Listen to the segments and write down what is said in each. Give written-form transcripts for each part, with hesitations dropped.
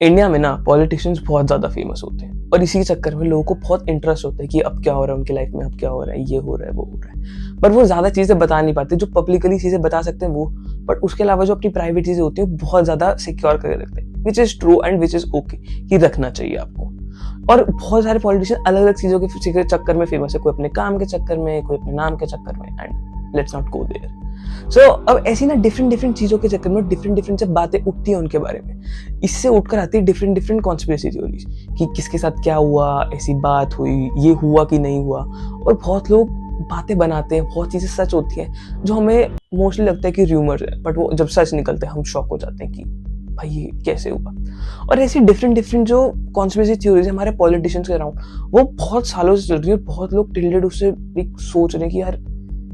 India में ना politicians बहुत ज़्यादा फेमस होते हैं और इसी चक्कर में लोगों को बहुत इंटरेस्ट होता है कि अब क्या हो रहा है उनकी लाइफ में, अब क्या हो रहा है, ये हो रहा है, वो हो रहा है। पर वो ज़्यादा चीज़ें बता नहीं पाते, जो पब्लिकली चीज़ें बता सकते हैं वो। बट उसके अलावा जो अपनी प्राइवेट चीज़ें होती हैं बहुत ज़्यादा सिक्योर करके रखते हैं, which is true and which is okay कि रखना चाहिए आपको। और बहुत सारे पॉलिटिशियन अलग अलग चीज़ों के चक्कर में फेमस है, कोई अपने काम के चक्कर में, कोई अपने नाम के चक्कर में, and let's not go there. So अब ऐसी ना डिफरेंट डिफरेंट चीज़ों के चक्कर में डिफरेंट डिफरेंट जब बातें उठती हैं उनके बारे में, इससे उठकर आती है डिफरेंट डिफरेंट कॉन्स्पिरेसी थ्योरीज कि किसके साथ क्या हुआ, ऐसी बात हुई, ये हुआ कि नहीं हुआ। और बहुत लोग बातें बनाते हैं, बहुत चीज़ें सच होती हैं जो हमें मोस्टली लगता है कि र्यूमर्स है, बट वो जब सच निकलते हैं हम शॉक हो जाते हैं कि भाई ये कैसे हुआ। और ऐसी डिफरेंट डिफरेंट जो कॉन्स्पिरेसी थ्योरीज है हमारे पॉलिटिशियंस के अराउंड, वो बहुत सालों से चल रही है। बहुत लोग टिल्डेड उससे एक सोच रहे हैं कि यार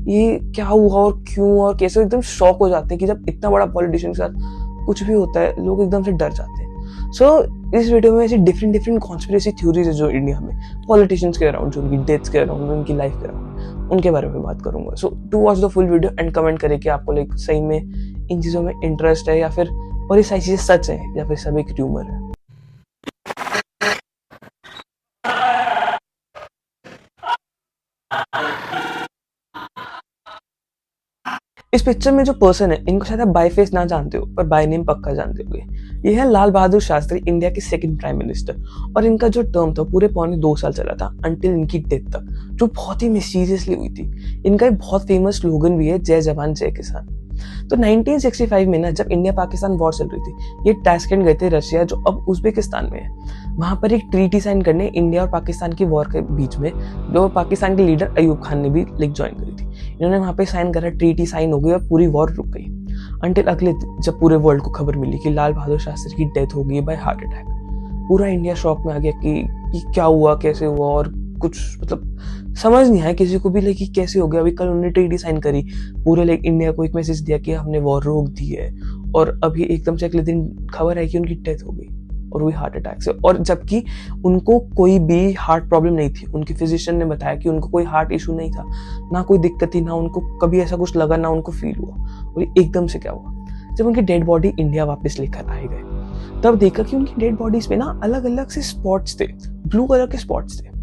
ये क्या हुआ और क्यों और कैसे, एकदम शॉक हो जाते हैं कि जब इतना बड़ा पॉलिटिशियन के साथ कुछ भी होता है लोग एकदम से डर जाते हैं। सो इस वीडियो में ऐसी डिफरेंट डिफरेंट कॉन्स्पिरेसी थ्योरीज है जो इंडिया में पॉलिटिशियंस के अराउंड, जो उनकी डेथ्स के अराउंड, उनकी लाइफ के अराउंड, उनके बारे में बात करूंगा। So to watch the full video and comment करें कि आपको लाइक सही में इन चीज़ों में इंटरेस्ट है या फिर और ये सारी चीज़ें सच है या फिर सब एक र्यूमर है। इस पिक्चर में जो पर्सन है, इनको शायद आप बाय फेस ना जानते हो पर बाय नेम पक्का जानते होंगे। ये है लाल बहादुर शास्त्री, इंडिया के सेकंड प्राइम मिनिस्टर। और इनका जो टर्म था पूरे पौने 2 साल चला था, अंटिल इनकी डेथ तक, जो बहुत ही मिस्टीरियसली हुई थी। इनका एक बहुत फेमस स्लोगन भी है, जय जवान जय किसान। तो 1965 में ना जब इंडिया पाकिस्तान वॉर चल रही थी, ये टास्केंट गए थे रशिया, जो अब उज्बेकिस्तान में है। वहां पर एक ट्रीटी साइन करने इंडिया और पाकिस्तान की वॉर के बीच में, जो पाकिस्तान के लीडर अयूब खान ने भी लाइक ज्वाइन करी थी। इन्होंने वहां पे साइन करा, ट्रीटी साइन हो गई और पूरी वॉर रुक गई। अंटिल अगले दिन जब पूरे वर्ल्ड को खबर मिली कि लाल बहादुर शास्त्री की डेथ हो गई बाय हार्ट अटैक, पूरा इंडिया शॉक में आ गया कि क्या हुआ, कैसे हुआ। और कुछ मतलब समझ नहीं आया किसी को भी लाइक कि कैसे हो गया। अभी कल उन्होंने ट्रीटी साइन करी, पूरे लाइक इंडिया को एक मैसेज दिया कि हमने वॉर रोक दी है, और अभी एकदम से अगले दिन खबर आई कि उनकी डेथ हो गई और वही हार्ट अटैक से। और जबकि उनको कोई भी हार्ट प्रॉब्लम नहीं थी, उनके फिजिशियन ने बताया कि उनको कोई हार्ट इशू नहीं था, ना कोई दिक्कत थी, ना उनको कभी ऐसा कुछ लगा, ना उनको फील हुआ। और एकदम से क्या हुआ, जब उनकी डेड बॉडी इंडिया वापस लेकर आए गए, तब देखा कि उनकी डेड बॉडीज पे ना अलग अलग से स्पॉट्स थे, ब्लू कलर के स्पॉट्स थे।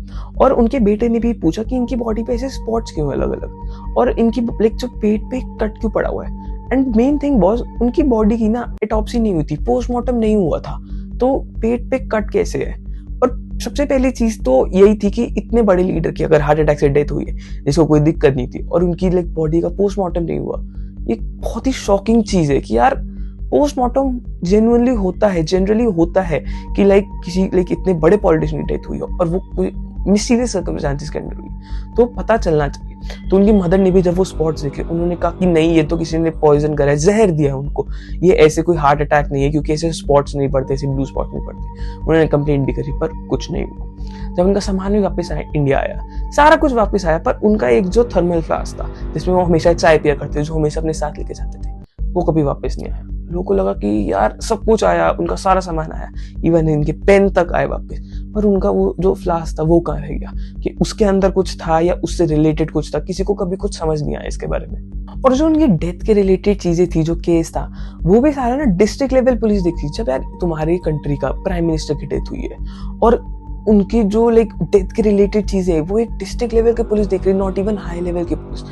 और उनके बेटे ने भी पूछा कि इनकी बॉडी पे ऐसे स्पॉट्स क्यों अलग अलग, और इनकी लाइक जो पेट पे कट क्यों पड़ा हुआ है। एंड मेन थिंग बॉस, उनकी बॉडी की ना ऑटोप्सी नहीं हुई थी, पोस्टमार्टम नहीं हुआ था, तो पेट पे कट कैसे है। और सबसे पहली चीज तो यही थी कि इतने बड़े लीडर की अगर हार्ट अटैक से डेथ हुई है जिसको कोई दिक्कत नहीं थी, और उनकी लाइक बॉडी का पोस्टमार्टम नहीं हुआ, ये बहुत ही शॉकिंग चीज है कि यार पोस्टमार्टम जेन्युइनली होता है, जनरली होता है कि लाइक किसी लाइक इतने बड़े पॉलिटिशियन की डेथ हुई हो और वो कोई मिस्टीरियस सर्कमस्टेंसेस के अंदर हुई, तो पता चलना चाहिए। तो उनकी मदर ने भी जब वो स्पॉट्स देखे, उन्होंने कहा कि नहीं, ये तो किसी ने पॉइजन करा है, जहर दिया है उनको, ये ऐसे कोई हार्ट अटैक नहीं है, क्योंकि ऐसे स्पॉट्स नहीं पड़ते, ऐसे ब्लू स्पॉट नहीं पड़ते। उन्होंने कंप्लेंट भी करी पर कुछ नहीं हुआ। जब उनका सामान भी वापस आया, इंडिया आया, सारा कुछ वापस आया, पर उनका एक जो थर्मल फ्लास्क था जिसमें वो हमेशा चाय पिया करते थे, जो हमेशा अपने साथ लेके जाते थे, वो कभी वापस नहीं आया। लोगों को लगा कि यार सब कुछ आया, उनका सारा सामान आया, इवन इनके पेन तक आए वापस, पर उनका वो जो फ्लास्क था वो कहाँ रह गया, कि उसके अंदर कुछ था या उससे रिलेटेड कुछ था, किसी को कभी कुछ समझ नहीं आया इसके बारे में। और जो उनकी डेथ के रिलेटेड चीजें थी, जो केस था, वो भी सारा ना डिस्ट्रिक्ट लेवल पुलिस देखी। जब यार तुम्हारी कंट्री का प्राइम मिनिस्टर की डेथ हुई है और उनकी जो लाइक डेथ के रिलेटेड चीजें वो एक डिस्ट्रिक्ट लेवल की पुलिस देख रही, नॉट इवन हाई लेवल की पुलिस,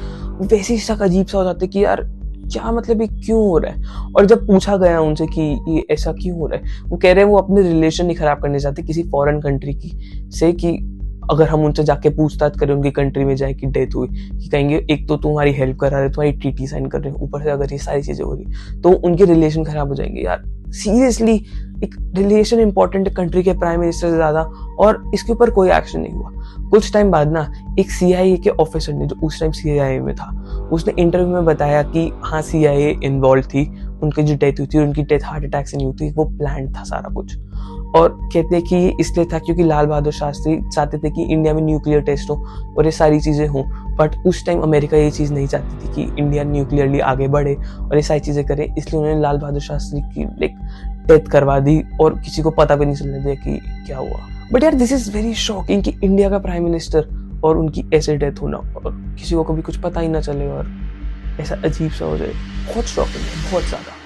वैसे ही शक अजीब सा हो जाता है कि यार क्या मतलब ये क्यों हो रहा है। और जब पूछा गया उनसे कि ये ऐसा क्यों हो रहा है, वो कह रहे हैं वो अपने रिलेशन नहीं खराब करने चाहते किसी फॉरेन कंट्री की से, कि अगर हम उनसे जाके पूछताछ करें उनकी कंट्री में जाए कि डेथ हुई, कि कहेंगे एक तो तुम्हारी हेल्प करा रहे, तुम्हारी ट्रीटी साइन कर रहे हैं, ऊपर से अगर ये सारी चीजें हो रही तो उनके रिलेशन खराब हो जाएंगे। यार सीरियसली एक रिलेशन इंपॉर्टेंट है कंट्री के प्राइम मिनिस्टर से ज्यादा, और इसके ऊपर कोई एक्शन नहीं हुआ। कुछ टाइम बाद ना एक CIA के ऑफिसर ने, जो उस टाइम CIA में था, उसने इंटरव्यू में बताया कि हाँ CIA इन्वॉल्व थी, उनकी जो डेथ हुई थी, उनकी डेथ हार्ट अटैक से नहीं हुई थी, वो प्लान था सारा कुछ। और कहते हैं कि ये इसलिए था क्योंकि लाल बहादुर शास्त्री चाहते थे कि इंडिया में न्यूक्लियर टेस्ट हो और ये सारी चीजें हों, बट उस टाइम अमेरिका ये चीज नहीं चाहती थी कि इंडिया न्यूक्लियरली आगे बढ़े और ये सारी चीजें करे, इसलिए उन्होंने लाल बहादुर शास्त्री की लाइक डेथ करवा दी और किसी को पता भी नहीं चलने दिया कि क्या हुआ। बट यार दिस इज वेरी शॉकिंग कि इंडिया का प्राइम मिनिस्टर और उनकी ऐसे डेथ होना और किसी को कभी कुछ पता ही ना चले और ऐसा अजीब सा हो जाए, बहुत शॉकिंग है, बहुत ज्यादा।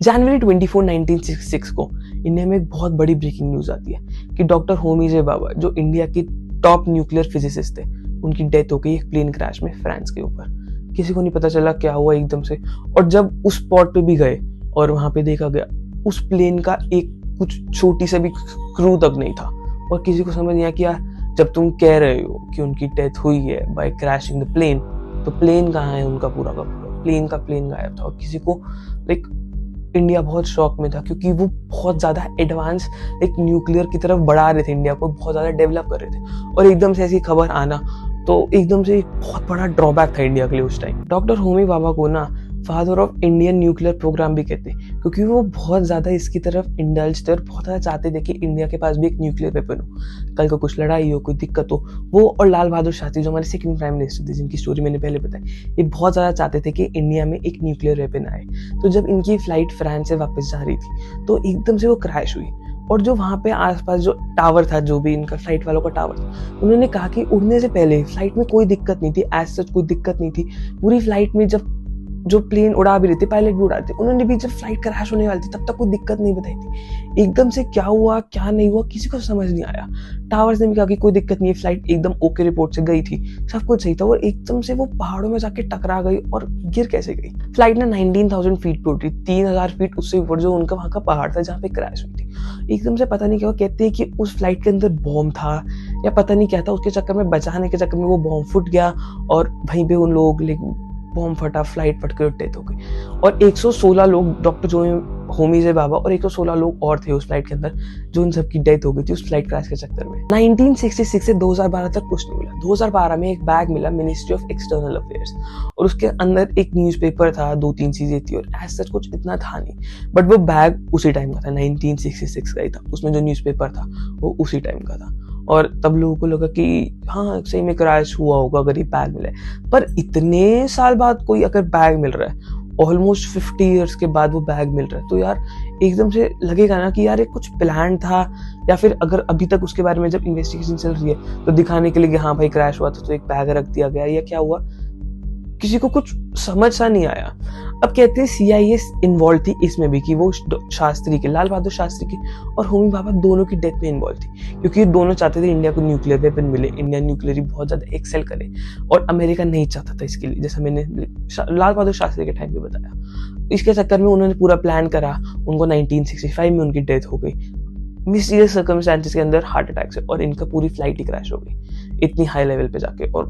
जनवरी 24, 1966 को इंडिया में एक बहुत बड़ी ब्रेकिंग न्यूज आती है कि डॉक्टर होमी जे बाबा, जो इंडिया की टॉप न्यूक्लियर फिजिसिस्ट थे, उनकी डेथ हो गई एक प्लेन क्रैश में फ्रांस के ऊपर। किसी को नहीं पता चला क्या हुआ एकदम से। और जब उस स्पॉट पे भी गए और वहां पे देखा गया, उस प्लेन का एक कुछ छोटी सा भी क्रू तक नहीं था। और किसी को समझ नहीं आया कि यार, जब तुम कह रहे हो कि उनकी डेथ हुई है बाय क्रैशिंग द प्लेन, तो प्लेन कहाँ है उनका पूरा का पूरा? प्लेन गायब था। और किसी को लाइक इंडिया बहुत शॉक में था, क्योंकि वो बहुत ज्यादा एडवांस एक न्यूक्लियर की तरफ बढ़ा रहे थे, इंडिया को बहुत ज्यादा डेवलप कर रहे थे। और एकदम से ऐसी खबर आना तो एकदम से एक बहुत बड़ा ड्रॉबैक था इंडिया के लिए उस टाइम। डॉक्टर होमी बाबा को ना father of Indian nuclear programme भी कहते हैं, क्योंकि वो बहुत ज्यादा इसकी तरफ इंडल्ज थे और बहुत ज्यादा चाहते थे कि इंडिया के पास भी एक न्यूक्लियर वेपन हो। कल को कुछ लड़ाई हो, कोई दिक्कत हो, वो और लाल बहादुर शास्त्री जो हमारे सेकंड प्राइम मिनिस्टर थे, जिनकी स्टोरी मैंने पहले बताई, ये बहुत ज्यादा चाहते थे कि इंडिया में एक न्यूक्लियर वेपन आए। तो जब इनकी फ्लाइट फ्रांस से वापस जा रही थी तो एकदम से वो क्रैश हुई। और जो वहां पे आसपास जो टावर था, जो भी इनका फ्लाइट वालों का टावर था, उन्होंने कहा कि उड़ने से पहले फ्लाइट में कोई दिक्कत नहीं थी, एज सच कोई दिक्कत नहीं थी। पूरी फ्लाइट में जब जो प्लेन उड़ा भी रहे थे, पायलट भी उड़ा रहे थे, उन्होंने भी जब फ्लाइट क्रैश होने वाली थी तब तक कोई दिक्कत नहीं बताई थी। एकदम से क्या हुआ क्या नहीं हुआ किसी को समझ नहीं आया। टावर्स ने भी कहा कि कोई दिक्कत नहीं है, फ्लाइट एकदम ओके रिपोर्ट से गई थी, सब कुछ सही था। और एकदम से वो पहाड़ों में जाके टकरा गई और गिर कैसे गई? फ्लाइट ना 19,000 फीट पे उठी, 3,000 फीट उससे ऊपर जो उनका वहां का पहाड़ था जहाँ पे क्रैश हुई थी। एकदम से पता नहीं क्या, कहते हैं कि उस फ्लाइट के अंदर बॉम्ब था या पता नहीं क्या था, उसके चक्कर में बचाने के चक्कर में वो बॉम्ब फूट गया और वहीं पे उन लोग बॉम्ब फटा, फ्लाइट फट के डेथ हो गई। और 116 लोग, डॉक्टर जो होमी जे बाबा और 116 लोग और थे उस फ्लाइट के अंदर, जो उन सबकी डेथ हो गई थी उस फ्लाइट क्रैश के चक्कर में। 1966 से 2012 तक कुछ नहीं मिला। 2012 में एक बैग मिला मिनिस्ट्री ऑफ एक्सटर्नल अफेयर्स, और उसके अंदर एक न्यूज़पेपर था, 2-3 चीजें थी, और एज सच कुछ इतना था नहीं। बट वो बैग उसी टाइम का था, 1966 का ही था। उसमें जो न्यूज़पेपर था वो उसी टाइम का था। और तब लोगों को लगा कि हाँ सही में क्रैश हुआ होगा अगर ये बैग मिला है। पर इतने साल बाद कोई अगर बैग मिल रहा है, ऑलमोस्ट 50 ईयर्स के बाद वो बैग मिल रहा है, तो यार एकदम से लगेगा ना कि यार ये कुछ प्लान था, या फिर अगर अभी तक उसके बारे में जब इन्वेस्टिगेशन चल रही है तो दिखाने के लिए कि हाँ भाई क्रैश हुआ था तो एक बैग रख दिया गया, या क्या हुआ, किसी को कुछ समझ सा नहीं आया। अब कहते हैं CIA इन्वॉल्व थी इसमें भी, कि वो शास्त्री के, लाल बहादुर शास्त्री के और होमी बाबा दोनों की डेथ में इन्वॉल्व थी, क्योंकि ये दोनों चाहते थे इंडिया को न्यूक्लियर वेपन मिले, इंडिया न्यूक्लियरली बहुत ज्यादा एक्सेल करे, और अमेरिका नहीं चाहता था इसके लिए, जैसा मैंने लाल बहादुर शास्त्री के टाइम पे बताया। इसके चक्कर में उन्होंने पूरा प्लान करा, उनको 1965 में उनकी डेथ हो गई मिस्टीरियस सर्कमस्टेंसेस के अंदर, हार्ट अटैक से, और इनका पूरी फ्लाइट ही क्रैश हो गई इतनी हाई लेवल पे जाके। और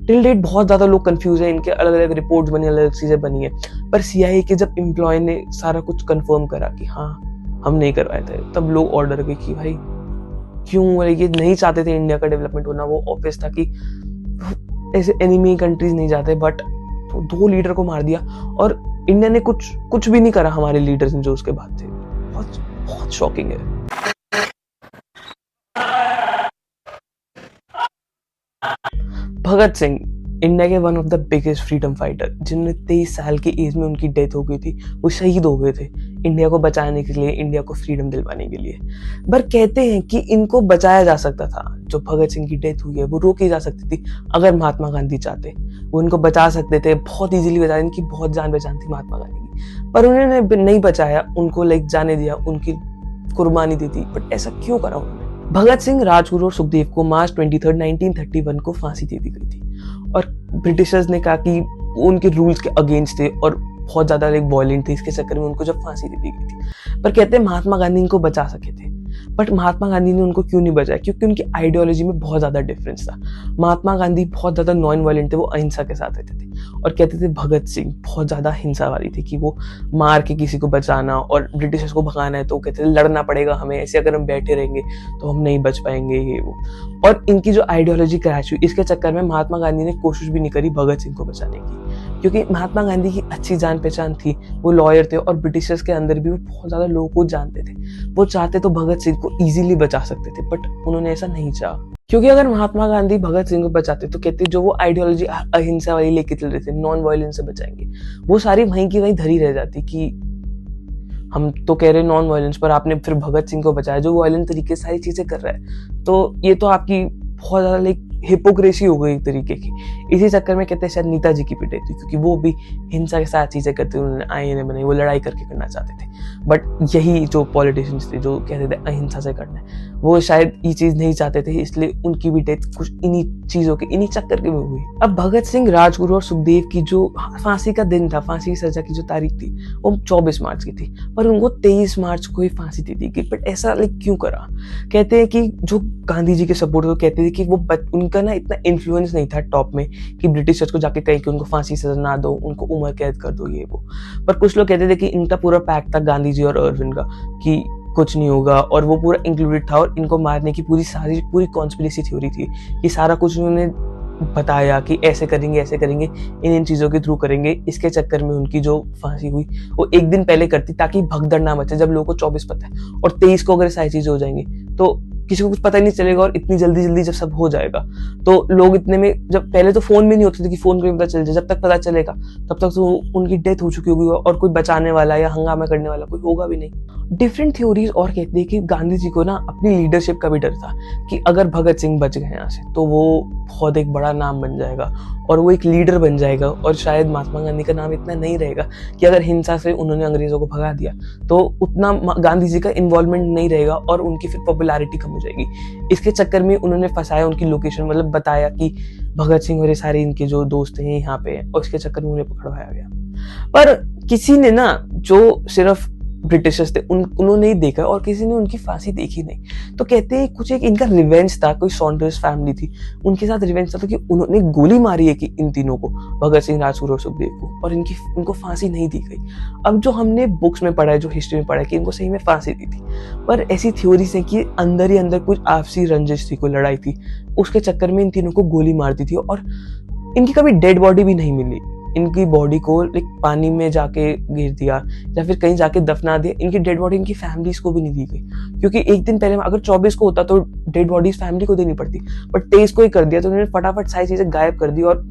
टिल डेट बहुत ज्यादा लोग कंफ्यूज है, इनके अलग अलग रिपोर्ट्स बनी, अलग अलग चीजें बनी है। पर CIA के जब एम्प्लॉय ने सारा कुछ कंफर्म करा कि हाँ हम नहीं करवाए थे, तब लोग ऑर्डर गए कि भाई क्यों, ये नहीं चाहते थे इंडिया का डेवलपमेंट होना। वो ऑब्वियस था कि ऐसे एनिमी कंट्रीज नहीं जाते, बट तो 2 लीडर को मार दिया और इंडिया ने कुछ भी नहीं करा हमारे लीडर्स ने जो उसके बाद थे। बहुत बहुत शॉकिंग है। भगत सिंह, इंडिया के one of the biggest freedom fighter, जिनमें 23 साल की एज में उनकी डेथ हो गई थी, वो शहीद हो गए थे इंडिया को बचाने के लिए, इंडिया को फ्रीडम दिलवाने के लिए। पर कहते हैं कि इनको बचाया जा सकता था, जो भगत सिंह की डेथ हुई है वो रोकी जा सकती थी अगर महात्मा गांधी चाहते, वो इनको बचा सकते थे, बहुत इजीली बचा, इनकी बहुत जान पहचान थी महात्मा गांधी की, पर उन्होंने नहीं बचाया, उनको जाने दिया, उनकी कुर्बानी दी थी। बट ऐसा क्यों करा उन्होंने? भगत सिंह, राजगुरु और सुखदेव को मार्च 23, 1931 को फांसी दे दी गई थी, और ब्रिटिशर्स ने कहा कि उनके रूल्स के अगेंस्ट थे और बहुत ज्यादा वायलेंट थे, इसके चक्कर में उनको जब फांसी दे दी गई थी। पर कहते हैं महात्मा गांधी इनको बचा सके थे, बट महात्मा गांधी ने उनको क्यों नहीं बचाया? क्योंकि उनकी आइडियोलॉजी में बहुत ज्यादा डिफरेंस था। महात्मा गांधी बहुत ज्यादा नॉन वायलेंट थे, वो अहिंसा के साथ रहते थे, और कहते थे भगत सिंह बहुत ज्यादा हिंसा वाली थी, कि वो मार के किसी को बचाना और ब्रिटिशर्स को भगाना है तो कहते थे लड़ना पड़ेगा हमें, ऐसे अगर हम बैठे रहेंगे तो हम नहीं बच पाएंगे, ये वो। और इनकी जो आइडियोलॉजी क्रैश हुई, इसके चक्कर में महात्मा गांधी ने कोशिश भी नहीं करी भगत सिंह को बचाने की, क्योंकि महात्मा गांधी की अच्छी जान पहचान थी, वो लॉयर थे और ब्रिटिशर्स के अंदर भी वो बहुत ज्यादा लोगों को जानते थे। वो चाहते तो भगत सिंह को इजीली बचा सकते थे, बट उन्होंने ऐसा नहीं चाहा, क्योंकि अगर महात्मा गांधी भगत सिंह को बचाते तो कहते जो वो आइडियोलॉजी अहिंसा वाली लेके चल रहे थे, नॉन वायलेंस से बचाएंगे, वो सारी वहीं की वहीं धरी रह जाती कि हम तो कह रहे नॉन वायलेंस, पर आपने फिर भगत सिंह को बचाया जो वायलेंट तरीके से सारी चीजें कर रहा है। तो ये तो आपकी बहुत ज्यादा हिपोक्रेसी हो गई एक तरीके की। इसी चक्कर में कहते हैं शायद नेताजी की पिटाई थी, क्योंकि वो भी हिंसा के साथ चीजें करते, उन्होंने आईएनए बनाई, वो लड़ाई करके करना चाहते थे। बट यही जो पॉलिटिशियंस थे जो कहते थे अहिंसा से करना है, वो शायद ये चीज नहीं चाहते थे, इसलिए उनकी भी डेथ कुछ इन्हीं चीजों के, इन्हीं चक्कर के में हुई। अब भगत सिंह, राजगुरु और सुखदेव की जो फांसी का दिन था, फांसी की सजा की जो तारीख थी, वो 24 मार्च की थी, पर उनको 23 मार्च को ही फांसी दी थी। बट ऐसा क्यों करा? कहते हैं कि जो गांधी जी के सपोर्ट तो कहते थे कि वो उनका ना इतना इन्फ्लुएंस नहीं था टॉप में कि ब्रिटिशर्स को जाके कहीं कि उनको फांसी सजा ना दो, उनको उम्र कैद कर दो, ये वो। पर कुछ लोग कहते थे कि इनका पूरा पैक्ट था गांधी जी और अरविंद का कि कुछ नहीं होगा, और वो पूरा इंक्लूडेड था, और इनको मारने की पूरी कॉन्स्पिरेसी थ्योरी थी कि सारा कुछ उन्होंने बताया कि ऐसे करेंगे, इन चीजों के थ्रू करेंगे। इसके चक्कर में उनकी जो फांसी हुई वो एक दिन पहले करती, ताकि भगदड़ ना मचे। जब लोगों को 24 पता है और 23 को अगर सारी चीजें हो जाएंगी तो किसी को कुछ पता ही नहीं चलेगा, और इतनी जल्दी जब सब हो जाएगा तो लोग इतने में, जब पहले तो फोन भी नहीं होते थे कि फोन को पता चल जाए, जब तक पता चलेगा तब तक तो उनकी डेथ हो चुकी होगी, और कोई बचाने वाला या हंगामा करने वाला कोई होगा भी नहीं। डिफरेंट थ्योरीज और कहते हैं कि गांधी जी को ना अपनी लीडरशिप का भी डर था कि अगर भगत सिंह बच गए यहाँ से तो वो बहुत एक बड़ा नाम बन जाएगा और वो एक लीडर बन जाएगा, और शायद महात्मा गांधी का नाम इतना नहीं रहेगा कि अगर हिंसा से उन्होंने अंग्रेजों को भगा दिया तो उतना गांधी जी का इन्वॉल्वमेंट नहीं रहेगा और उनकी फिर पॉपुलैरिटी कम हो जाएगी। इसके चक्कर में उन्होंने फंसाया उनकी लोकेशन, मतलब बताया कि भगत सिंह और ये सारे इनके जो दोस्त हैं यहाँ पे, और इसके चक्कर में उन्हें पकड़वाया गया। पर किसी ने ना, जो सिर्फ ब्रिटिशर्स थे उन्होंने ही देखा और किसी ने उनकी फांसी देखी नहीं। तो कहते हैं कुछ एक इनका रिवेंज था, कोई सॉन्डर्स फैमिली थी उनके साथ रिवेंज था कि उन्होंने गोली मारी है कि इन तीनों को, भगत सिंह, राजगुरु और सुखदेव को, और इनको फांसी नहीं दी गई। अब जो हमने बुक्स में पढ़ा है, जो हिस्ट्री में पढ़ा है कि इनको सही में फांसी दी थी, पर ऐसी थ्योरीज है कि अंदर ही अंदर कुछ आपसी रंजिश थी, कोई लड़ाई थी, उसके चक्कर में इन तीनों को गोली मार दी थी, और इनकी कभी डेड बॉडी भी नहीं मिली। इनकी बॉडी को पानी में जाके गिर दिया या फिर कहीं जाके दफना दिया। इनकी डेड बॉडी इनकी फैमिलीज को भी नहीं दी गई, क्योंकि एक दिन पहले अगर 24 को होता तो डेड बॉडीज फैमिली को देनी पड़ती, बट 23 को ही कर दिया, तो उन्होंने फटाफट सारी चीजें गायब कर दी और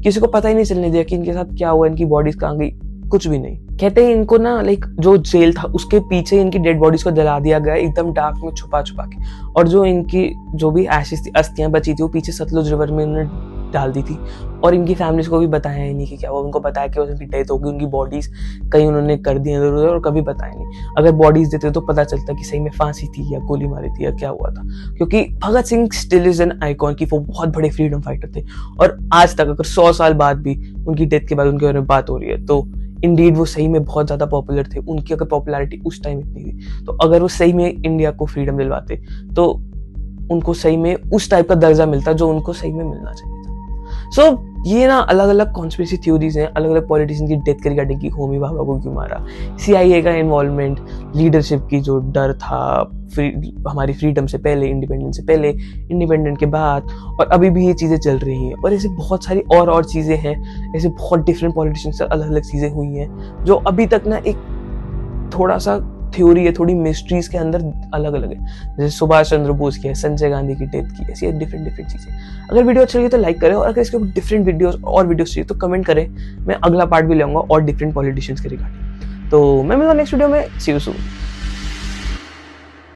किसी को पता ही नहीं चलने दिया कि इनके साथ क्या हुआ, इनकी बॉडीज कहाँ गई, कुछ भी नहीं। कहते हैं इनको ना जो जेल था उसके पीछे इनकी डेड बॉडीज को जला दिया गया, एकदम डार्क में छुपा के, और जो इनकी जो भी एशेस थी, अस्थियां बची थी, वो पीछे सतलुज रिवर में उन्होंने डाल दी थी, और इनकी फैमिलीज को भी बताया ही नहीं कि क्या हुआ। उनको बताया कि उनकी डेथ होगी, उनकी बॉडीज कहीं उन्होंने कर दी इधर उधर, और कभी बताया नहीं। अगर बॉडीज देते तो पता चलता कि सही में फांसी थी या गोली मारी थी या क्या हुआ था, क्योंकि Bhagat Singh still is an icon की वो बहुत बड़े फ्रीडम फाइटर थे, और आज तक अगर 100 साल बाद भी उनकी डेथ के बाद उनके बारे में बात हो रही है तो इंडीड वो सही में बहुत ज्यादा पॉपुलर थे। उनकी अगर पॉपुलैरिटी उस टाइम इतनी थी, तो अगर वो सही में इंडिया को फ्रीडम दिलवाते तो उनको सही में उस टाइप का दर्जा मिलता जो उनको सही में मिलना चाहिए था। सो ये ना अलग अलग कॉन्स्पिरेसी थ्योरीज हैं, अलग अलग पॉलिटिशियन की डेथ के रिगार्डिंग की, होमी भाभा को क्यों मारा, CIA का इन्वॉल्वमेंट, लीडरशिप की जो डर था, हमारी फ्रीडम से पहले, इंडिपेंडेंस से पहले, इंडिपेंडेंट के बाद, और अभी भी ये चीजें चल रही हैं। और ऐसे बहुत सारी और चीजें हैं, ऐसे बहुत डिफरेंट पॉलिटिशियन से अलग अलग चीजें हुई हैं जो अभी तक ना एक थोड़ा सा थ्योरी है, थोड़ी मिस्ट्रीज के अंदर अलग अलग है। जैसे सुभाष चंद्र बोस की है, संजय गांधी की डेथ की, ऐसी डिफरेंट चीजें। अगर वीडियो अच्छी लगी तो लाइक करें, और अगर इसके ऊपर डिफरेंट वीडियोस और वीडियोस चाहिए तो कमेंट करें, मैं अगला पार्ट भी लाऊंगा और डिफरेंट पॉलिटिशियंस के रिगार्डिंग। तो मैं मिलूंगा नेक्स्ट वीडियो में, सी यू सून।